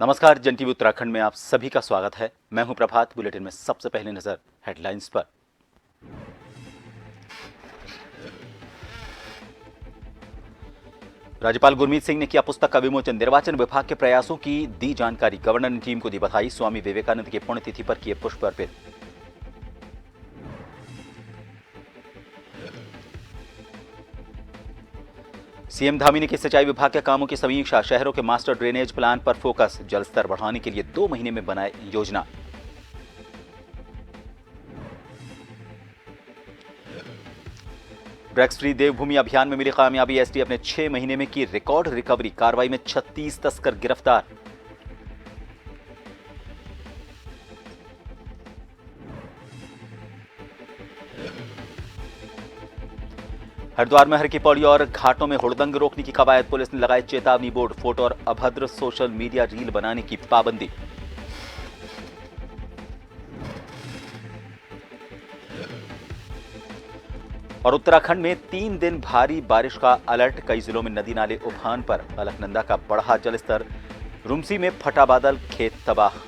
नमस्कार, जन टीवी उत्तराखंड में आप सभी का स्वागत है। मैं हूं प्रभात। बुलेटिन में सबसे पहले नजर हेडलाइंस पर। राज्यपाल गुरमीत सिंह ने किया पुस्तक का विमोचन। निर्वाचन विभाग के प्रयासों की दी जानकारी। गवर्नर ने टीम को दी बधाई। स्वामी विवेकानंद की पुण्यतिथि पर किए पुष्प अर्पित। सीएम धामी ने की सिंचाई विभाग के कामों की समीक्षा। शहरों के मास्टर ड्रेनेज प्लान पर फोकस। जल स्तर बढ़ाने के लिए 2 महीने में बनाए योजना। ड्रग्स फ्री देवभूमि अभियान में मिली कामयाबी। एसटीएफ ने 6 महीने में की रिकॉर्ड रिकवरी। कार्रवाई में 36 तस्कर गिरफ्तार। हरिद्वार में हर की पौड़ी और घाटों में हुड़दंग रोकने की कवायद। पुलिस ने लगाए चेतावनी बोर्ड। फोटो और अभद्र सोशल मीडिया रील बनाने की पाबंदी। और उत्तराखंड में 3 दिन भारी बारिश का अलर्ट। कई जिलों में नदी नाले उफान पर। अलकनंदा का बढ़ा जलस्तर। रुमसी में फटा बादल, खेत तबाह।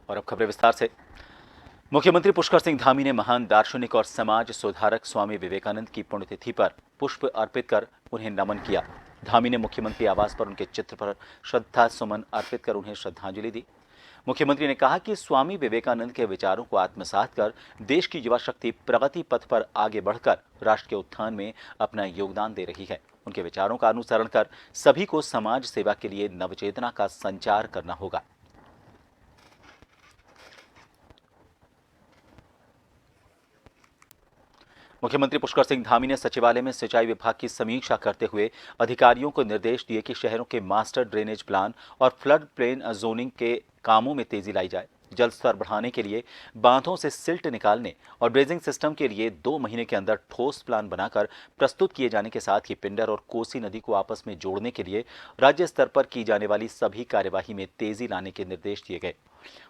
और अब खबरें विस्तार से। मुख्यमंत्री पुष्कर सिंह धामी ने महान दार्शनिक और समाज सुधारक स्वामी विवेकानंद की पुण्यतिथि पर पुष्प अर्पित कर उन्हें नमन किया। धामी ने मुख्यमंत्री आवास पर उनके चित्र पर श्रद्धा सुमन अर्पित कर उन्हें श्रद्धांजलि दी। मुख्यमंत्री ने कहा कि स्वामी विवेकानंद के विचारों को आत्मसात कर देश की युवा शक्ति प्रगति पथ पर आगे बढ़कर राष्ट्र के उत्थान में अपना योगदान दे रही है। उनके विचारों का अनुसरण कर सभी को समाज सेवा के लिए नवचेतना का संचार करना होगा। मुख्यमंत्री पुष्कर सिंह धामी ने सचिवालय में सिंचाई विभाग की समीक्षा करते हुए अधिकारियों को निर्देश दिए कि शहरों के मास्टर ड्रेनेज प्लान और फ्लड प्लेन जोनिंग के कामों में तेजी लाई जाए। जल स्तर बढ़ाने के लिए बांधों से सिल्ट निकालने और ब्रेजिंग सिस्टम के लिए 2 महीने के अंदर ठोस प्लान बनाकर प्रस्तुत किए जाने के साथ ही पिंडर और कोसी नदी को आपस में जोड़ने के लिए राज्य स्तर पर की जाने वाली सभी कार्यवाही में तेजी लाने के निर्देश दिए गए।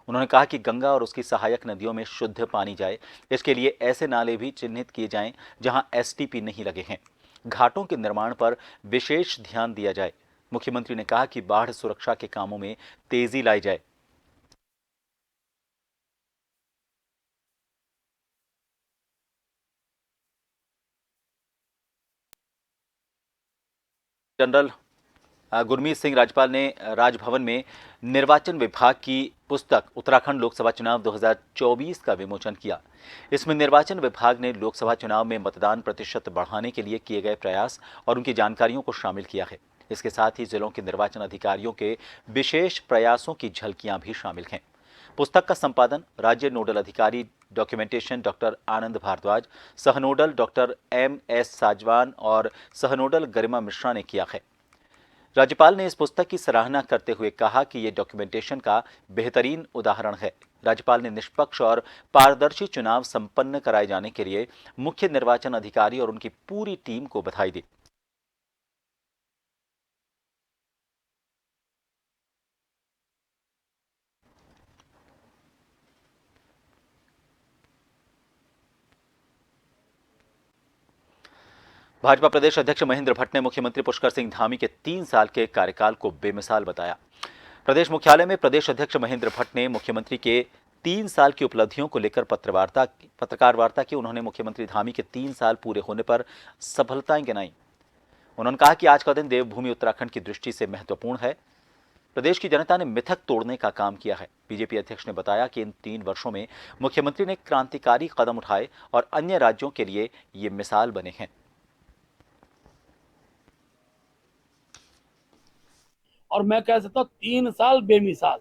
उन्होंने कहा कि गंगा और उसकी सहायक नदियों में शुद्ध पानी जाए। इसके लिए ऐसे नाले भी चिन्हित किए जाएं जहां एसटीपी नहीं लगे हैं। घाटों के निर्माण पर विशेष ध्यान दिया जाए। मुख्यमंत्री ने कहा कि बाढ़ सुरक्षा के कामों में तेजी लाई जाए। जनरल गुरमीत सिंह राज्यपाल ने राजभवन में निर्वाचन विभाग की पुस्तक उत्तराखंड लोकसभा चुनाव 2024 का विमोचन किया। इसमें निर्वाचन विभाग ने लोकसभा चुनाव में मतदान प्रतिशत बढ़ाने के लिए किए गए प्रयास और उनकी जानकारियों को शामिल किया है। इसके साथ ही जिलों के निर्वाचन अधिकारियों के विशेष प्रयासों की झलकियां भी शामिल हैं। पुस्तक का संपादन राज्य नोडल अधिकारी डॉक्यूमेंटेशन डॉक्टर आनंद भारद्वाज, सहनोडल डॉक्टर MS साजवान और सहनोडल गरिमा मिश्रा ने किया है। राज्यपाल ने इस पुस्तक की सराहना करते हुए कहा कि यह डॉक्यूमेंटेशन का बेहतरीन उदाहरण है। राज्यपाल ने निष्पक्ष और पारदर्शी चुनाव संपन्न कराए जाने के लिए मुख्य निर्वाचन अधिकारी और उनकी पूरी टीम को बधाई दी। भाजपा प्रदेश अध्यक्ष महेंद्र भट्ट ने मुख्यमंत्री पुष्कर सिंह धामी के 3 साल के कार्यकाल को बेमिसाल बताया। प्रदेश मुख्यालय में प्रदेश अध्यक्ष महेंद्र भट्ट ने मुख्यमंत्री के 3 साल की उपलब्धियों को लेकर पत्रकार वार्ता की। उन्होंने मुख्यमंत्री धामी के 3 साल पूरे होने पर सफलताएं गिनाई। उन्होंने कहा कि आज का दिन देवभूमि उत्तराखंड की दृष्टि से महत्वपूर्ण है। प्रदेश की जनता ने मिथक तोड़ने का काम किया है। बीजेपी अध्यक्ष ने बताया कि इन 3 वर्षों में मुख्यमंत्री ने क्रांतिकारी कदम उठाए और अन्य राज्यों के लिए ये मिसाल बने हैं। और मैं कह सकता हूं 3 साल बेमिसाल।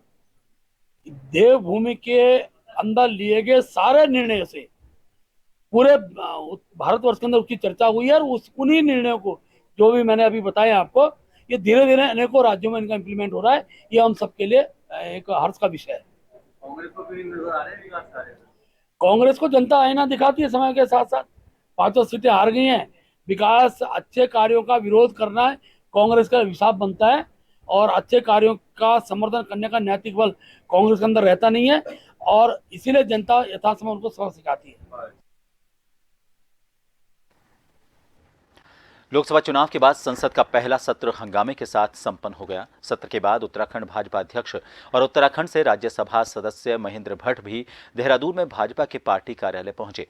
देवभूमि के अंदर लिए गए सारे निर्णय से पूरे भारतवर्ष के अंदर उसकी चर्चा हुई है और उन्हीं निर्णयों को जो भी मैंने अभी बताया आपको, ये धीरे धीरे अनेकों राज्यों में इनका इम्प्लीमेंट हो रहा है। ये हम सबके लिए एक हर्ष का विषय है। कांग्रेस को भी नजर आ रहे हैं विकास कार्य। कांग्रेस को जनता आईना दिखाती है समय के साथ साथ। 5 सीटें हार गई हैं। विकास अच्छे कार्यों का विरोध करना है कांग्रेस का हिसाब बनता है और अच्छे कार्यों का समर्थन करने का नैतिक बल कांग्रेस के अंदर रहता नहीं है और इसीलिए जनता यथासंभव उनको सबक सिखाती है। लोकसभा चुनाव के बाद संसद का पहला सत्र हंगामे के साथ संपन्न हो गया। सत्र के बाद उत्तराखंड भाजपा अध्यक्ष और उत्तराखंड से राज्यसभा सदस्य महेंद्र भट्ट भी देहरादून में भाजपा के पार्टी कार्यालय पहुंचे।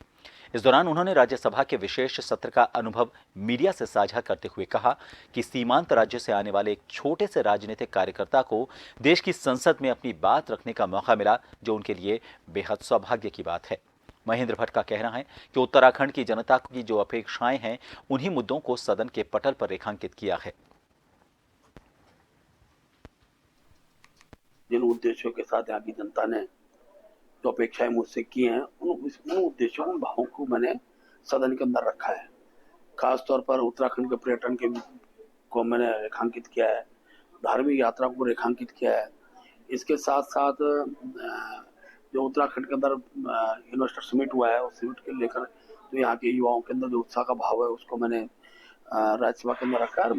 इस दौरान उन्होंने राज्यसभा के विशेष सत्र का अनुभव मीडिया से साझा करते हुए कहा कि सीमांत राज्य से आने वाले एक छोटे से राजनीतिक कार्यकर्ता को देश की संसद में अपनी बात रखने का मौका मिला, जो उनके लिए बेहद सौभाग्य की बात है। महेंद्र भट्ट का कहना है कि उत्तराखंड की जनता की जो अपेक्षाएं हैं, उन्हीं मुद्दों को सदन के पटल पर रेखांकित किया है। जिन उद्देश्यों के साथ यहाँ की जनता ने जो अपेक्षाएं मुझसे की हैं, उन उद्देश्यों, उन भावों को मैंने सदन के अंदर रखा है। खासतौर पर उत्तराखंड के पर्यटन के को मैंने रेखांकित किया है, धार्मिक यात्रा को रेखांकित किया है। इसके साथ साथ जो उत्तराखंड के अंदर इन्वेस्टर समिट हुआ है, उस समिट के लेकर जो यहाँ के युवाओं के अंदर जो उत्साह का भाव है, उसको मैंने राज्यसभा के अंदर रखा है। और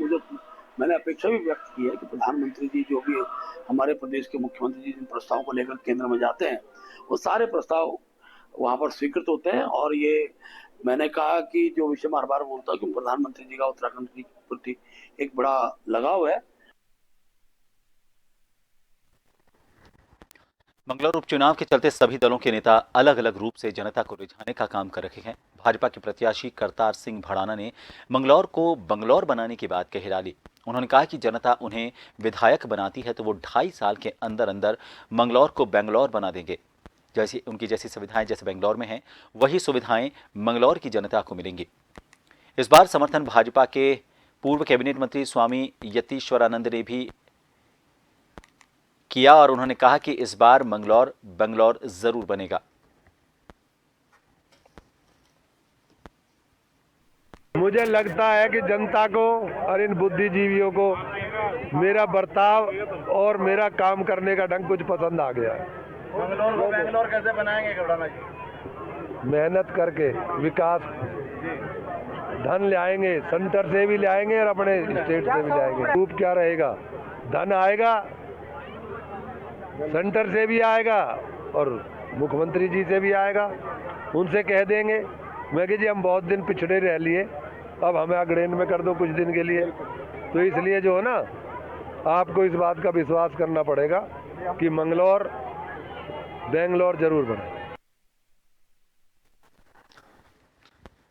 मैंने अपेक्षा भी व्यक्त की है कि प्रधानमंत्री जी, जो भी हमारे प्रदेश के मुख्यमंत्री जी जिन प्रस्तावों को लेकर केंद्र में जाते हैं, वो सारे प्रस्ताव वहाँ पर स्वीकृत होते हैं। और ये मैंने कहा कि जो विषय मैं हर बार बोलता हूँ कि प्रधानमंत्री जी का उत्तराखंड के प्रति एक बड़ा लगाव है। मंगलौर उपचुनाव के चलते सभी दलों के नेता अलग अलग रूप से जनता को रिझाने का काम कर रहे हैं। भाजपा के प्रत्याशी करतार सिंह भड़ाना ने मंगलौर को बंगलौर बनाने की बात कही डाली। उन्होंने कहा कि जनता उन्हें विधायक बनाती है तो वो 2.5 साल के अंदर अंदर मंगलौर को बेंगलौर बना देंगे। जैसी सुविधाएं जैसे बेंगलौर में हैं, वही सुविधाएं मंगलौर की जनता को मिलेंगी। इस बार समर्थन भाजपा के पूर्व कैबिनेट मंत्री स्वामी यतीश्वरानंद ने भी किया और उन्होंने कहा कि इस बार मंगलौर बेंगलौर जरूर बनेगा। मुझे लगता है कि जनता को और इन बुद्धिजीवियों को मेरा बर्ताव और मेरा काम करने का ढंग कुछ पसंद आ गया है। मंगलौर को बेंगलौर कैसे बनाएंगे भड़ाना जी? मेहनत करके विकास, धन ले आएंगे, सेंटर से भी ले आएंगे और अपने स्टेट से भी ले आएंगे। रूप क्या रहेगा? धन आएगा, सेंटर से भी आएगा और मुख्यमंत्री जी से भी आएगा। उनसे कह देंगे मैं कि जी हम बहुत दिन पिछड़े रह लिए, अब हमें अग्रैन में कर दो कुछ दिन के लिए। तो इसलिए जो है ना, आपको इस बात का विश्वास करना पड़ेगा कि मंगलौर बेंगलौर जरूर बने।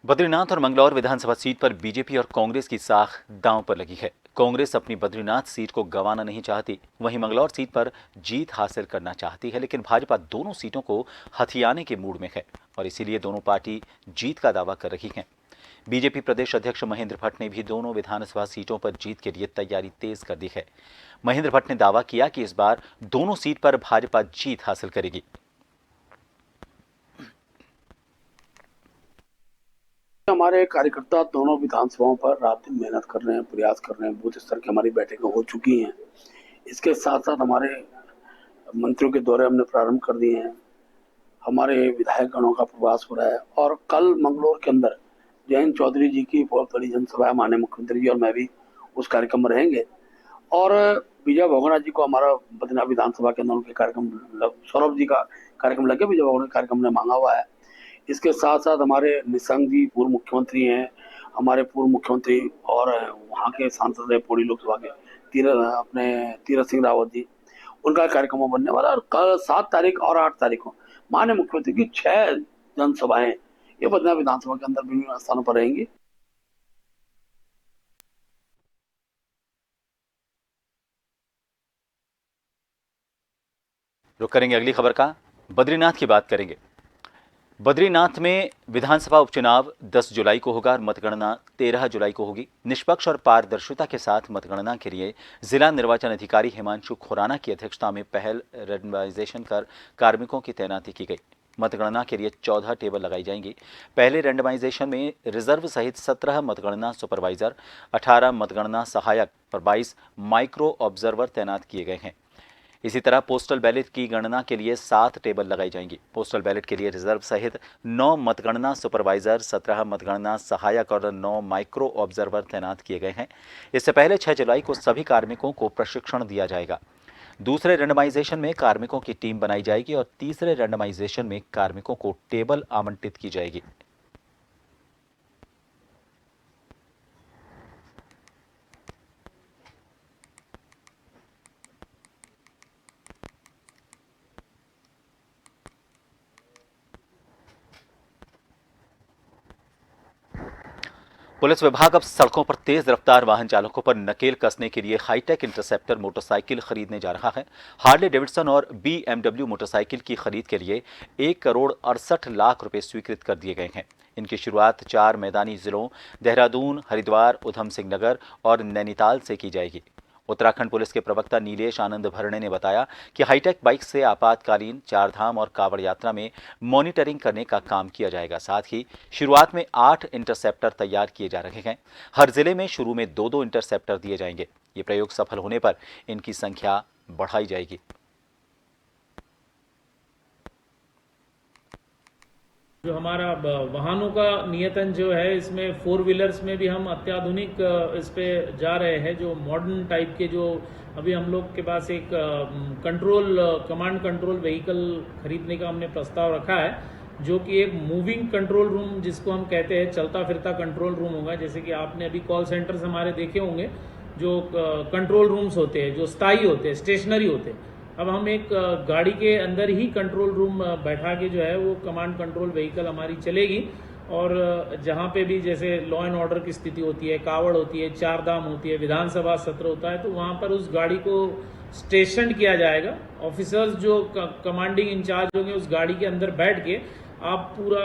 बद्रीनाथ और मंगलौर विधानसभा सीट पर बीजेपी और कांग्रेस की साख दांव पर लगी है। कांग्रेस अपनी बद्रीनाथ सीट को गंवाना नहीं चाहती, वहीं मंगलौर सीट पर जीत हासिल करना चाहती है, लेकिन भाजपा दोनों सीटों को हथियाने के मूड में है और इसीलिए दोनों पार्टी जीत का दावा कर रही हैं। बीजेपी प्रदेश अध्यक्ष महेंद्र भट्ट ने भी दोनों विधानसभा सीटों पर जीत के लिए तैयारी तेज कर दी है। महेंद्र भट्ट ने दावा किया कि इस बार दोनों सीट पर भाजपा जीत हासिल करेगी। हमारे कार्यकर्ता दोनों विधानसभाओं पर रात दिन मेहनत कर रहे हैं, प्रयास कर रहे हैं। बूथ स्तर की हमारी बैठकें हो चुकी हैं। इसके साथ साथ हमारे मंत्रियों के दौरे हमने प्रारंभ कर दिए हैं। हमारे विधायक गणों का प्रवास हो रहा है और कल मंगलौर के अंदर जयंत चौधरी जी की बहुत बड़ी जनसभा है। माननीय मुख्यमंत्री जी और मैं भी उस कार्यक्रम में रहेंगे। और विजय बहुगुणा जी को हमारा बद्रीनाथ विधानसभा के अंदर उनके कार्यक्रम, सौरभ जी का कार्यक्रम लगे, विजय बहुगुणा कार्यक्रम ने मांगा हुआ है। इसके साथ साथ हमारे निशंक जी पूर्व मुख्यमंत्री हैं, हमारे पूर्व मुख्यमंत्री और वहाँ के सांसद रहे पौड़ी लोकसभा के तीरथ सिंह रावत जी, उनका कार्यक्रम बनने वाला। और कल 7 तारीख और 8 तारीख को माननीय मुख्यमंत्री की 6 जनसभाएं ये बद्रीनाथ विधानसभा के अंदर विभिन्न स्थानों पर रहेंगी। रुक करेंगे अगली खबर का, बद्रीनाथ की बात करेंगे। बद्रीनाथ में विधानसभा उपचुनाव 10 जुलाई को होगा और मतगणना 13 जुलाई को होगी। निष्पक्ष और पारदर्शिता के साथ मतगणना के लिए जिला निर्वाचन अधिकारी हिमांशु खुराना की अध्यक्षता में पहल रैंडमाइजेशन कर कार्मिकों की तैनाती की गई। मतगणना के लिए 14 टेबल लगाई जाएंगी। पहले रैंडमाइजेशन में रिजर्व सहित 17 मतगणना सुपरवाइजर, 18 मतगणना सहायक और 22 माइक्रो ऑब्जर्वर तैनात किए गए हैं। इसी तरह पोस्टल बैलेट की गणना के लिए 7 टेबल लगाई जाएंगी। पोस्टल बैलेट के लिए रिजर्व सहित 9 मतगणना सुपरवाइजर, 17 मतगणना सहायक और 9 माइक्रो ऑब्जर्वर तैनात किए गए हैं। इससे पहले 6 जुलाई को सभी कार्मिकों को प्रशिक्षण दिया जाएगा। दूसरे रैंडमाइजेशन में कार्मिकों की टीम बनाई जाएगी और तीसरे रैंडमाइजेशन में कार्मिकों को टेबल आवंटित की जाएगी। पुलिस विभाग अब सड़कों पर तेज रफ्तार वाहन चालकों पर नकेल कसने के लिए हाईटेक इंटरसेप्टर मोटरसाइकिल खरीदने जा रहा है। हार्ले डेविडसन और BMW मोटरसाइकिल की खरीद के लिए 1,68,00,000 रुपए स्वीकृत कर दिए गए हैं। इनकी शुरुआत 4 मैदानी जिलों देहरादून, हरिद्वार, उधम सिंह नगर और नैनीताल से की जाएगी। उत्तराखंड पुलिस के प्रवक्ता नीलेश आनंद भरणे ने बताया कि हाईटेक बाइक से आपातकालीन चारधाम और कांवड़ यात्रा में मॉनिटरिंग करने का काम किया जाएगा। साथ ही शुरुआत में 8 इंटरसेप्टर तैयार किए जा रहे हैं। हर जिले में शुरू में 2-2 इंटरसेप्टर दिए जाएंगे। ये प्रयोग सफल होने पर इनकी संख्या बढ़ाई जाएगी। जो हमारा वाहनों का नियतन जो है, इसमें 4 व्हीलर्स में भी हम अत्याधुनिक इस पे जा रहे हैं। जो मॉडर्न टाइप के, जो अभी हम लोग के पास एक कमांड कंट्रोल व्हीकल खरीदने का हमने प्रस्ताव रखा है, जो कि एक मूविंग कंट्रोल रूम जिसको हम कहते हैं, चलता फिरता कंट्रोल रूम होगा। जैसे कि आपने अभी कॉल सेंटर्स हमारे देखे होंगे, जो कंट्रोल रूम्स होते हैं, जो स्थायी होते हैं, स्टेशनरी होते हैं। अब हम एक गाड़ी के अंदर ही कंट्रोल रूम बैठा के जो है वो कमांड कंट्रोल व्हीकल हमारी चलेगी, और जहाँ पे भी जैसे लॉ एंड ऑर्डर की स्थिति होती है, कावड़ होती है, चारधाम होती है, विधानसभा सत्र होता है, तो वहाँ पर उस गाड़ी को स्टेशन किया जाएगा। ऑफिसर्स जो कमांडिंग इंचार्ज होंगे उस गाड़ी के अंदर बैठ के आप पूरा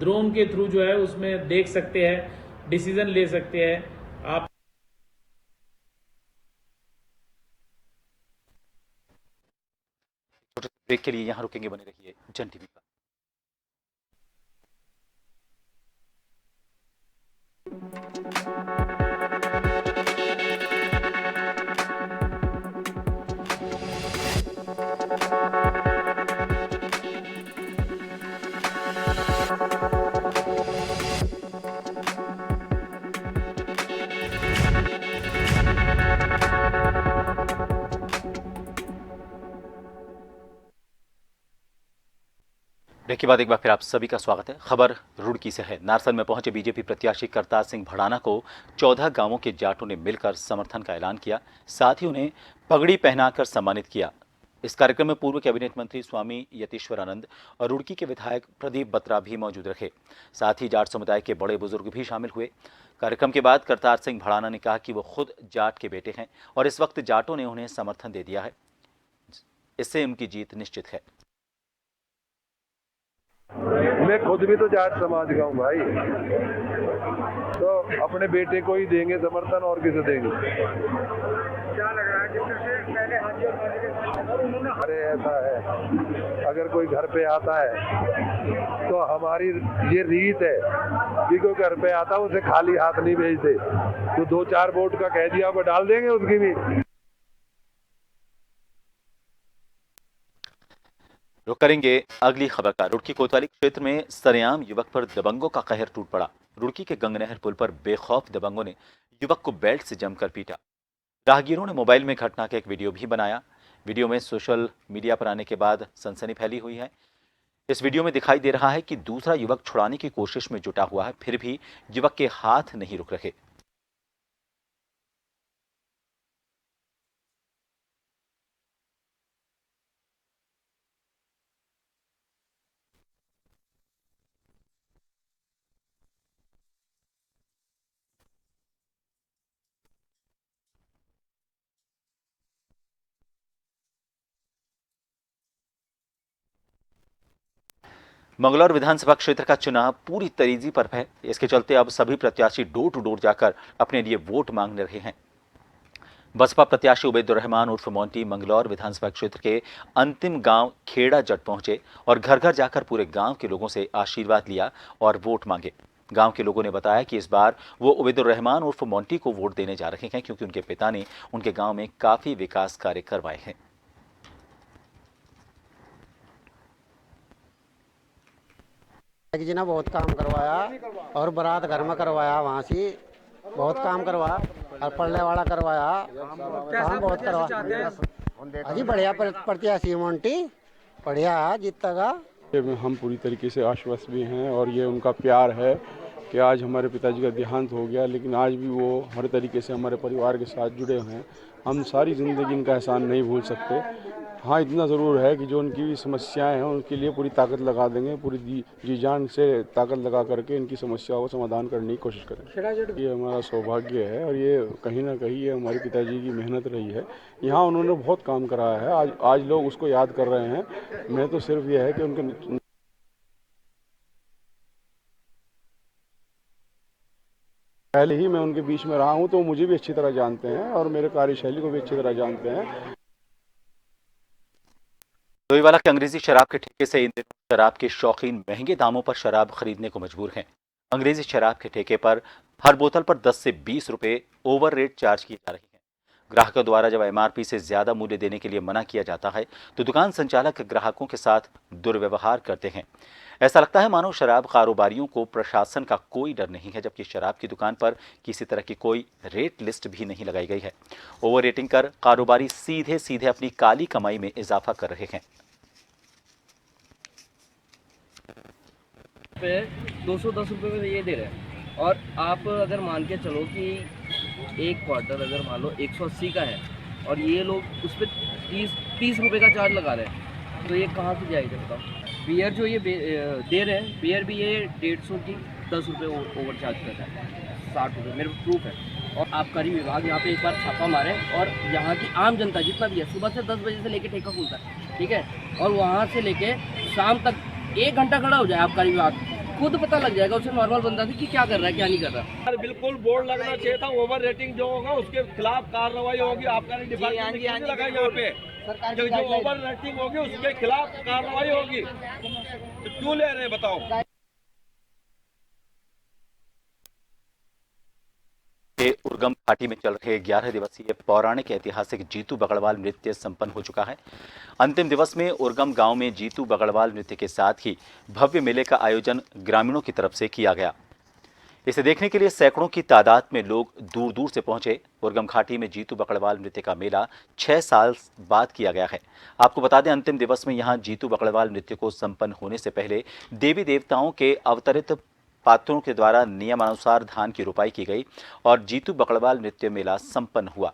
ड्रोन के थ्रू जो है उसमें देख सकते हैं, डिसीजन ले सकते हैं आप। ब्रेक के लिए यहां रुकेंगे, बने रहिए जन टीवी पर। ब्रेक के बाद एक बार फिर आप सभी का स्वागत है। खबर रुड़की से है। नारसन में पहुंचे बीजेपी प्रत्याशी करतार सिंह भड़ाना को 14 गांवों के जाटों ने मिलकर समर्थन का ऐलान किया। साथ ही उन्हें पगड़ी पहनाकर सम्मानित किया। इस कार्यक्रम में पूर्व कैबिनेट मंत्री स्वामी यतीश्वर आनंद और रुड़की के विधायक प्रदीप बत्रा भी मौजूद रहे। साथ ही जाट समुदाय के बड़े बुजुर्ग भी शामिल हुए। कार्यक्रम के बाद करतार सिंह भड़ाना ने कहा कि वो खुद जाट के बेटे हैं और इस वक्त जाटों ने उन्हें समर्थन दे दिया है। इससे उनकी जीत निश्चित है। मैं खुद भी तो जाट समाज का हूँ भाई, तो अपने बेटे को ही देंगे समर्थन, और किसे देंगे? क्या लग रहा है जिससे पहले हाजी और माजी के उन्होंने? अरे ऐसा है, अगर कोई घर पे आता है तो हमारी ये रीत है कि कोई घर पे आता है उसे खाली हाथ नहीं भेजते, तो 2-4 वोट का कह दिया वो डाल देंगे उसकी भी। रुक करेंगे अगली खबर का। रुड़की कोतवाली क्षेत्र में सरेआम युवक पर दबंगों का कहर टूट पड़ा। रुड़की के गंगनहर पुल पर बेखौफ दबंगों ने युवक को बेल्ट से जमकर पीटा। राहगीरों ने मोबाइल में घटना का एक वीडियो भी बनाया। वीडियो में सोशल मीडिया पर आने के बाद सनसनी फैली हुई है। इस वीडियो में दिखाई दे रहा है कि दूसरा युवक छुड़ाने की कोशिश में जुटा हुआ है, फिर भी युवक के हाथ नहीं रुक रहे। मंगलौर विधानसभा क्षेत्र का चुनाव पूरी तेजी पर है। इसके चलते अब सभी प्रत्याशी डोर टू डोर जाकर अपने लिए वोट मांग रहे हैं। बसपा प्रत्याशी उबैदुर रहमान उर्फ मोंटी मंगलौर विधानसभा क्षेत्र के अंतिम गांव खेड़ा जट पहुंचे और घर घर जाकर पूरे गांव के लोगों से आशीर्वाद लिया और वोट मांगे। गांव के लोगों ने बताया कि इस बार वो उबैदुर रहमान उर्फ मोंटी को वोट देने जा रहे हैं, क्योंकि उनके पिता ने उनके गांव में काफी विकास कार्य करवाए हैं। जी ने बहुत काम करवाया और बारात घर में करवाया, वहाँ से बहुत काम करवाया और पढ़ने वाला करवाया, काम बहुत करवाया। अजी बढ़िया प्रत्याशी मोंटी, बढ़िया जीतेगा। हम पूरी तरीके से आश्वस्त भी हैं और ये उनका प्यार है कि आज हमारे पिताजी का देहांत हो गया, लेकिन आज भी वो हर तरीके से हमारे परिवार के साथ जुड़े हुए हैं। हम सारी ज़िंदगी इनका एहसान नहीं भूल सकते हाँ, इतना ज़रूर है कि जो उनकी भी समस्याएं हैं उनके लिए पूरी ताकत लगा देंगे, पूरी जी जान से ताकत लगा करके इनकी समस्याओं का समाधान करने की कोशिश करेंगे। ये हमारा सौभाग्य है और ये कहीं ना कहीं ये हमारे पिताजी की मेहनत रही है। यहाँ उन्होंने बहुत काम कराया है, आज लोग उसको याद कर रहे हैं। मैं तो सिर्फ ये है कि उनके पहले ही मैं उनके बीच में रहा हूँ तो मुझे भी अच्छी तरह जानते हैं और मेरे कार्यशैली को भी अच्छी तरह जानते हैं। डोईवाला के अंग्रेजी शराब के ठेके से इन दिनों शराब के शौकीन महंगे दामों पर शराब खरीदने को मजबूर हैं। अंग्रेजी शराब के ठेके पर हर बोतल पर 10 से 20 रुपए ओवर रेट चार्ज किए जा रहे हैं। ग्राहकों द्वारा जब एमआरपी से ज्यादा मूल्य देने के लिए मना किया जाता है तो दुकान संचालक ग्राहकों के साथ दुर्व्यवहार करते हैं। ऐसा लगता है मानो शराब कारोबारियों को प्रशासन का कोई डर नहीं है, जबकि शराब की दुकान पर किसी तरह की कोई रेट लिस्ट भी नहीं लगाई गई है। ओवर रेटिंग कर कारोबारी सीधे सीधे अपनी काली कमाई में इजाफा कर रहे हैं। पे 210 रुपये में ये दे रहे हैं और आप अगर मान के चलो कि एक क्वार्टर अगर मान लो 180 का है और ये लोग उस पर 30 रुपये का चार्ज लगा रहे हैं, तो ये कहाँ से जाएगा बताओ। बियर जो ये दे रहे हैं, बियर भी ये 150 की 10 रुपये ओवर चार्ज कर रहा है, 60 रुपये मेरे प्रूफ है। और आबकारी विभाग यहाँ पे एक बार छापा मारे और यहाँ की आम जनता जितना भी है सुबह से 10 बजे से लेके ठेका खुलता है, ठीक है, और वहाँ से लेके शाम तक 1 घंटा खड़ा हो जाए आबकारी विभाग, खुद पता लग जाएगा उसे नॉर्मल बंदा कि क्या कर रहा है क्या नहीं कर रहा। बिल्कुल बोर्ड लगना चाहिए था, ओवर रेटिंग जो होगा उसके खिलाफ कार्रवाई होगी। आबकारी डिपार्टमेंट ने लगाई यहाँ पे जो ओवर रेटिंग होगी उसके खिलाफ कार्रवाई होगी, तो क्यों ले रहे हैं बताओ। के उर्गम घाटी में चल रहे 11 दिवसीय पौराणिक ऐतिहासिक जीतू बगड़वाल नृत्य संपन्न हो चुका है। अंतिम दिवस में उर्गम गांव में जीतू बगड़वाल नृत्य के साथ ही भव्य मेले का आयोजन ग्रामीणों की तरफ से किया गया। इसे देखने के लिए सैकड़ों की तादाद में लोग दूर दूर से पहुंचे। उर्गम घाटी में जीतू बगड़वाल नृत्य का मेला 6 साल बाद किया गया है। आपको बता दें, अंतिम दिवस में यहां जीतू बगड़वाल नृत्य को संपन्न होने से पहले देवी देवताओं के अवतरित पात्रों के द्वारा नियमानुसार धान की रोपाई की गई और जीतू बगड़वाल नृत्य मेला संपन्न हुआ।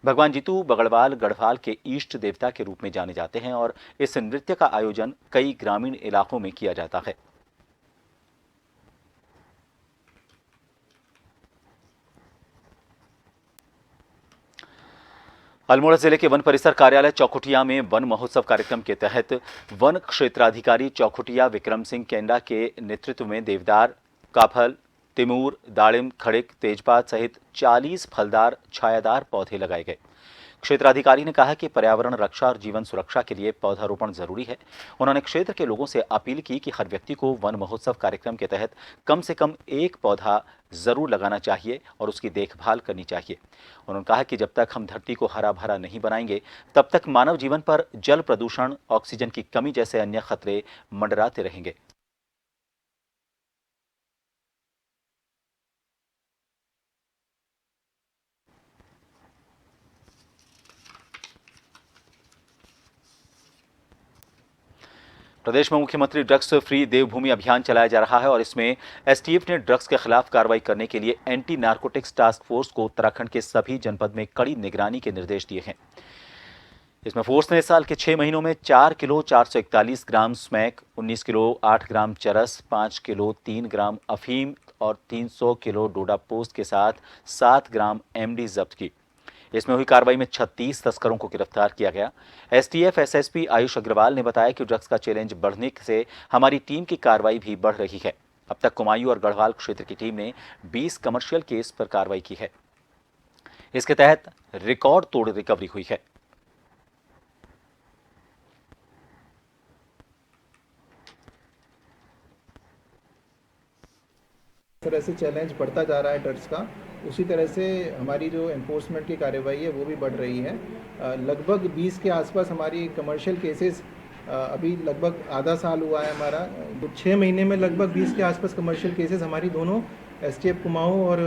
भगवान जीतू बगड़वाल गढ़वाल के इष्ट देवता के रूप में जाने जाते हैं और इस नृत्य का आयोजन कई ग्रामीण इलाकों में किया जाता है। अल्मोड़ा जिले के वन परिसर कार्यालय चौखुटिया में वन महोत्सव कार्यक्रम के तहत वन क्षेत्राधिकारी चौखुटिया विक्रम सिंह केंडा के नेतृत्व में देवदार, काफल, तिमूर, दाड़िम, खड़िक, तेजपात सहित 40 फलदार छायादार पौधे लगाए गए। क्षेत्राधिकारी ने कहा कि पर्यावरण रक्षा और जीवन सुरक्षा के लिए पौधारोपण जरूरी है। उन्होंने क्षेत्र के लोगों से अपील की कि हर व्यक्ति को वन महोत्सव कार्यक्रम के तहत कम से कम एक पौधा जरूर लगाना चाहिए और उसकी देखभाल करनी चाहिए। उन्होंने कहा कि जब तक हम धरती को हरा भरा नहीं बनाएंगे तब तक मानव जीवन पर जल प्रदूषण, ऑक्सीजन की कमी जैसे अन्य खतरे मंडराते रहेंगे। प्रदेश में मुख्यमंत्री ड्रग्स फ्री देवभूमि अभियान चलाया जा रहा है और इसमें एसटीएफ ने ड्रग्स के खिलाफ कार्रवाई करने के लिए एंटी नारकोटिक्स टास्क फोर्स को उत्तराखंड के सभी जनपद में कड़ी निगरानी के निर्देश दिए हैं। इसमें फोर्स ने इस साल के 6 महीनों में 4 किलो 441 ग्राम स्मैक, 19 किलो 8 ग्राम चरस, 5 किलो 3 ग्राम अफीम और 300 किलो डोडा पोस्ट के साथ 7 ग्राम एमडी जब्त की। इसमें हुई कार्रवाई में 36 तस्करों को गिरफ्तार किया गया। एसटीएफ एसएसपी आयुष अग्रवाल ने बताया कि ड्रग्स का चैलेंज बढ़ने से हमारी टीम की कार्रवाई भी बढ़ रही है। अब तक कुमायूं और गढ़वाल क्षेत्र की टीम ने 20 कमर्शियल केस पर कार्रवाई की है। इसके तहत रिकॉर्ड तोड़ रिकवरी हुई है। तरह से चैलेंज बढ़ता जा रहा है ड्रग्स का, उसी तरह से हमारी जो एनफोर्समेंट की कार्रवाई है वो भी बढ़ रही है। लगभग 20 के आसपास हमारी कमर्शियल केसेस, अभी लगभग आधा साल हुआ है हमारा, 6 महीने में लगभग 20 के आसपास कमर्शियल केसेस हमारी दोनों एसटीएफ कुमाऊं और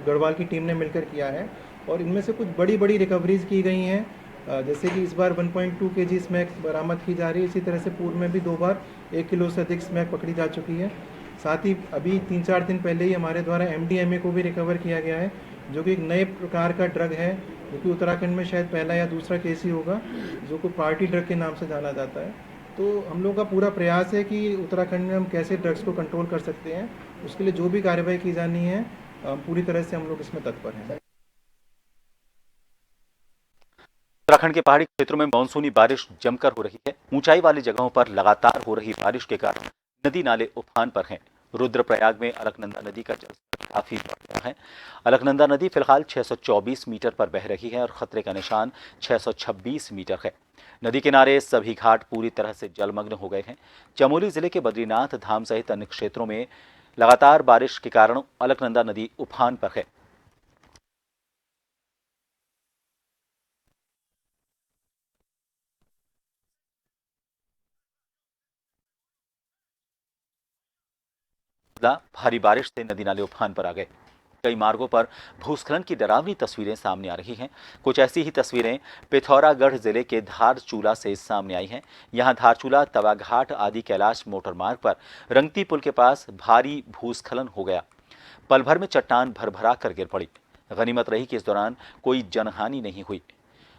गढ़वाल की टीम ने मिलकर किया है और इनमें से कुछ बड़ी बड़ी रिकवरीज की गई हैं। जैसे कि इस बार 1.2 kg स्मैक बरामद की जा रही है। इसी तरह से पूर्व में भी 2 बार 1 किलो से अधिक स्मैक पकड़ी जा चुकी है। साथ ही अभी 3-4 दिन पहले ही हमारे द्वारा MDMA को भी रिकवर किया गया है, जो कि एक नए प्रकार का ड्रग है क्योंकि उत्तराखंड में शायद पहला या दूसरा केस ही होगा जो को पार्टी ड्रग के नाम से जाना जाता है। तो हम लोग का पूरा प्रयास है कि उत्तराखंड में हम कैसे ड्रग्स को कंट्रोल कर सकते हैं, उसके लिए जो भी कार्रवाई की जानी है पूरी तरह से हम लोग इसमें तत्पर हैं। उत्तराखंड के पहाड़ी क्षेत्रों में मानसूनी बारिश जमकर हो रही है। ऊंचाई वाली जगहों पर लगातार हो रही बारिश के कारण नदी नाले उफान पर हैं। रुद्रप्रयाग में अलकनंदा नदी का जलस्तर काफी बढ़ गया है। अलकनंदा नदी फिलहाल 624 मीटर पर बह रही है और खतरे का निशान 626 मीटर है। नदी किनारे सभी घाट पूरी तरह से जलमग्न हो गए हैं। चमोली जिले के बद्रीनाथ धाम सहित अन्य क्षेत्रों में लगातार बारिश के कारण अलकनंदा नदी उफान पर है। भारी बारिश से नदी नाले उफान पर आ गए। कई मार्गों पर भूस्खलन की डरावनी तस्वीरें सामने आ रही हैं। कुछ ऐसी ही तस्वीरें पिथौरागढ़ जिले के धारचूला से सामने आई हैं। यहां धारचूला तवाघाट आदि कैलाश मोटर मार्ग पर रंगती पुल के पास भारी भूस्खलन हो गया। पल भर में चट्टान भरभरा कर गिर पड़ी। गनीमत रही कि इस दौरान कोई जनहानि नहीं हुई।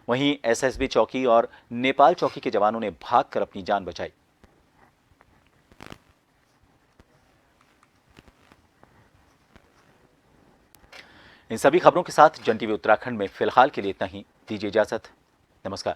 वहीं एसएसबी चौकी और नेपाल चौकी के जवानों ने भागकर अपनी जान बचाई। इन सभी खबरों के साथ जन टीवी उत्तराखंड में फिलहाल के लिए इतना ही। दीजिए इजाजत। नमस्कार।